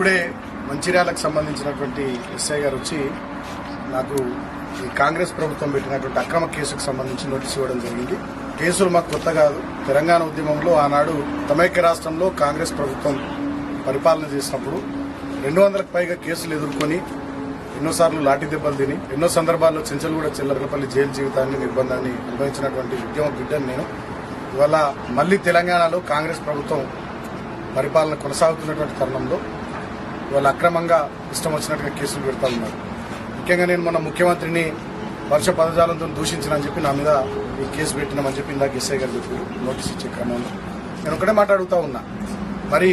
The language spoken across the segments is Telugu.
ఇప్పుడే మంచిర్యాలకు సంబంధించినటువంటి ఎస్ఐ గారు వచ్చి నాకు ఈ కాంగ్రెస్ ప్రభుత్వం పెట్టినటువంటి అక్రమ కేసుకు సంబంధించి నోటీస్ ఇవ్వడం జరిగింది. కేసులు మాకు కొత్త కాదు. తెలంగాణ ఉద్యమంలో ఆనాడు సమైక్య రాష్ట్రంలో కాంగ్రెస్ ప్రభుత్వం పరిపాలన చేసినప్పుడు 200కు పైగా కేసులు ఎదుర్కొని ఎన్నోసార్లు లాఠీ దెబ్బలు తిని ఎన్నో సందర్భాల్లో చెంచల్గూడ చిల్లరపల్లి జైలు జీవితాన్ని నిర్బంధాన్ని అనుభవించినటువంటి ఉద్యమ బిడ్డను నేను. ఇవాళ మళ్లీ తెలంగాణలో కాంగ్రెస్ ప్రభుత్వం పరిపాలన కొనసాగుతున్నటువంటి తరుణంలో వాళ్ళు అక్రమంగా ఇష్టం వచ్చినట్టుగా కేసులు పెడతా ఉన్నారు. ముఖ్యంగా నేను మన ముఖ్యమంత్రిని వర్ష పదజాలంతో దూషించినని చెప్పి నా మీద ఈ కేసు పెట్టినామని చెప్పి ఇందాక ఎస్ఐ గారు చెప్పారు నోటీస్ ఇచ్చే క్రమంలో. నేను ఒకటే మాట్లాడుతూ ఉన్నా, మరి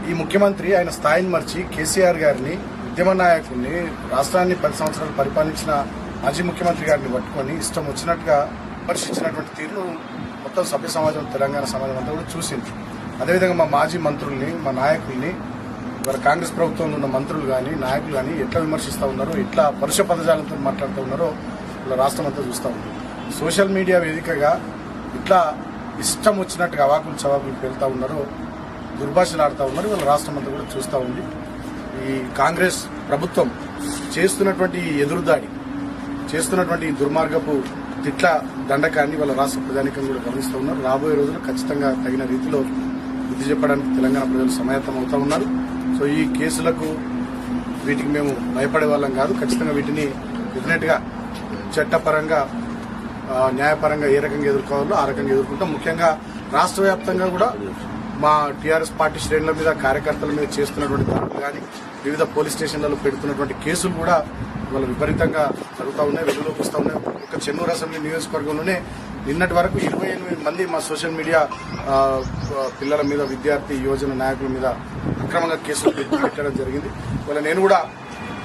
ఈ ముఖ్యమంత్రి ఆయన స్థాయిని మర్చి కేసీఆర్ గారిని ఉద్యమ నాయకుడిని రాష్ట్రాన్ని 10 సంవత్సరాలు పరిపాలించిన మాజీ ముఖ్యమంత్రి గారిని పట్టుకొని ఇష్టం వచ్చినట్టుగా విమర్శించినటువంటి తీరును మొత్తం సభ్య సమాజం తెలంగాణ సమాజం అంతా కూడా చూసింది. అదేవిధంగా మా మాజీ మంత్రుల్ని మా నాయకుల్ని ఇవాళ కాంగ్రెస్ ప్రభుత్వంలో ఉన్న మంత్రులు కానీ నాయకులు కానీ ఎట్లా విమర్శిస్తూ ఉన్నారో ఎట్లా పరుష పదజాలంతో మాట్లాడుతూ ఉన్నారో ఇలా రాష్ట్రం అంతా చూస్తూ ఉంది. సోషల్ మీడియా వేదికగా ఇట్లా ఇష్టం వచ్చినట్టుగా అవాకులు చవాకులు పెళ్తా ఉన్నారో దుర్భాషలు ఆడుతూ ఉన్నారు. వీళ్ళ రాష్ట్రం అంతా కూడా చూస్తూ ఉంది. ఈ కాంగ్రెస్ ప్రభుత్వం చేస్తున్నటువంటి ఎదురుదాడి చేస్తున్నటువంటి దుర్మార్గపు తిట్ల దండకాన్ని వాళ్ళ రాష్ట్ర ప్రజానికం కూడా గమనిస్తూ ఉన్నారు. రాబోయే రోజులు ఖచ్చితంగా తగిన రీతిలో బుద్ధి చెప్పడానికి తెలంగాణ ప్రజలు సమాయత్తం అవుతా ఉన్నారు. సో ఈ కేసులకు వీటికి మేము భయపడే వాళ్ళం కాదు. ఖచ్చితంగా వీటిని డెఫినెట్ గా చట్టపరంగా న్యాయపరంగా ఏ రకంగా ఎదుర్కోవాలో ఆ రకంగా ఎదుర్కొంటాం. ముఖ్యంగా రాష్ట్ర వ్యాప్తంగా కూడా మా టీఆర్ఎస్ పార్టీ శ్రేణుల మీద కార్యకర్తల మీద చేస్తున్నటువంటి దాడులు కానీ వివిధ పోలీస్ స్టేషన్లలో పెడుతున్నటువంటి కేసులు కూడా ఇవాళ విపరీతంగా జరుగుతూ ఉన్నాయి, వెలుగులోకి వస్తూ ఉన్నాయి. ఒక చెన్నూరు అసెంబ్లీ నియోజకవర్గంలోనే నిన్నటి వరకు 28 మంది మా సోషల్ మీడియా పిల్లల మీద విద్యార్థి యువజన నాయకుల మీద అక్రమంగా కేసులు పెట్టడం జరిగింది. ఇవాళ నేను కూడా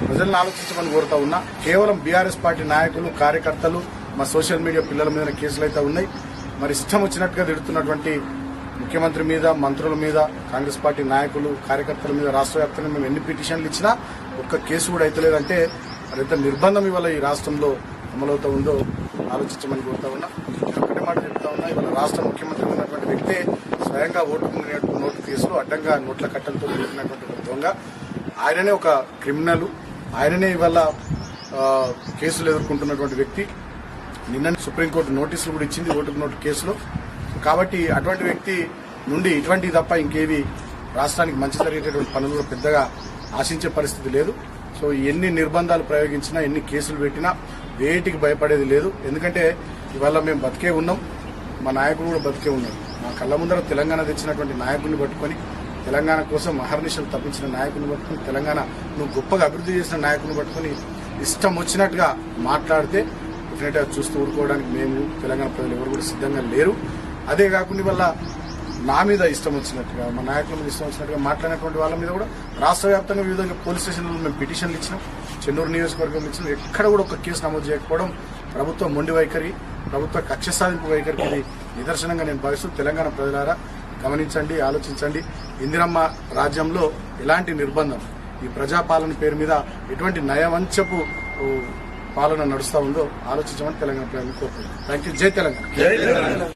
ప్రజలను ఆలోచించమని కోరుతా ఉన్నా. కేవలం బీఆర్ఎస్ పార్టీ నాయకులు కార్యకర్తలు మా సోషల్ మీడియా పిల్లల మీద కేసులు అయితే ఉన్నాయి. మరి ఇష్టం వచ్చినట్టుగా తిడుతున్నటువంటి ముఖ్యమంత్రి మీద మంత్రుల మీద కాంగ్రెస్ పార్టీ నాయకులు కార్యకర్తల మీద రాష్ట్ర వ్యాప్తంగా మేము ఎన్ని పిటిషన్లు ఇచ్చినా ఒక్క కేసు కూడా అయితే అంటే మరి ఎంత నిర్బంధం ఇవాళ ఈ రాష్ట్రంలో అమలవుతూ ఉందో ఆలోచించమని కోరుతా ఉన్నా. ఒకటే మాట చెప్తా ఉన్నా, ఇవాళ రాష్ట్ర ముఖ్యమంత్రి ఉన్నటువంటి వ్యక్తే స్వయంగా నోటు కేసులు అడ్డంగా నోట్ల కట్టలతో పెట్టినటువంటి దొంగ ఆయననే ఒక క్రిమినల్. ఆయననే ఇవాళ కేసులు ఎదుర్కొంటున్నటువంటి వ్యక్తి. నిన్న సుప్రీంకోర్టు నోటీసులు కూడా ఇచ్చింది ఓటుకు నోటు కేసులో. కాబట్టి అటువంటి వ్యక్తి నుండి ఇటువంటివి తప్ప ఇంకేవి రాష్ట్రానికి మంచి జరిగేటటువంటి పనులు కూడా పెద్దగా ఆశించే పరిస్థితి లేదు. సో ఎన్ని నిర్బంధాలు ప్రయోగించినా ఎన్ని కేసులు పెట్టినా వేటికి భయపడేది లేదు. ఎందుకంటే ఇవాళ మేము బతికే ఉన్నాం, మా నాయకులు కూడా బతికే ఉన్నారు. మా కళ్ళ ముందర తెలంగాణ తెచ్చినటువంటి నాయకుల్ని పట్టుకొని తెలంగాణ కోసం అహర్నిశలు తప్పించిన నాయకుల్ని పట్టుకుని తెలంగాణ నువ్వు గొప్పగా అభివృద్ధి చేసిన నాయకుల్ని పట్టుకుని ఇష్టం వచ్చినట్టుగా మాట్లాడితే డెఫినెట్గా చూస్తూ ఊరుకోవడానికి మేము తెలంగాణ ప్రజలు ఎవరు కూడా సిద్ధంగా లేరు. అదే కాకుండా వల్ల నా మీద ఇష్టం వచ్చినట్టుగా మా నాయకుల మీద ఇష్టం వచ్చినట్టుగా మాట్లాడినటువంటి వాళ్ళ మీద కూడా రాష్ట్ర వ్యాప్తంగా వివిధ పోలీస్ స్టేషన్లలో మేము పిటిషన్లు ఇచ్చినాం, చెన్నూరు నియోజకవర్గంలో ఇచ్చినాం. ఎక్కడ కూడా ఒక కేసు నమోదు చేయకపోవడం ప్రభుత్వ మొండి వైఖరి, ప్రభుత్వ కక్ష సాధింపు వైఖరికి ఇది నిదర్శనంగా నేను భావిస్తూ తెలంగాణ ప్రజలారా గమనించండి, ఆలోచించండి. ఇందిరమ్మ రాజ్యంలో ఎలాంటి నిర్బంధం ఈ ప్రజాపాలన పేరు మీద ఎటువంటి నయవంచపు పాలన నడుస్తా ఉందో ఆలోచించమని తెలంగాణ ప్రజలను కోరుతున్నాను. Thank you. జై తెలంగాణ.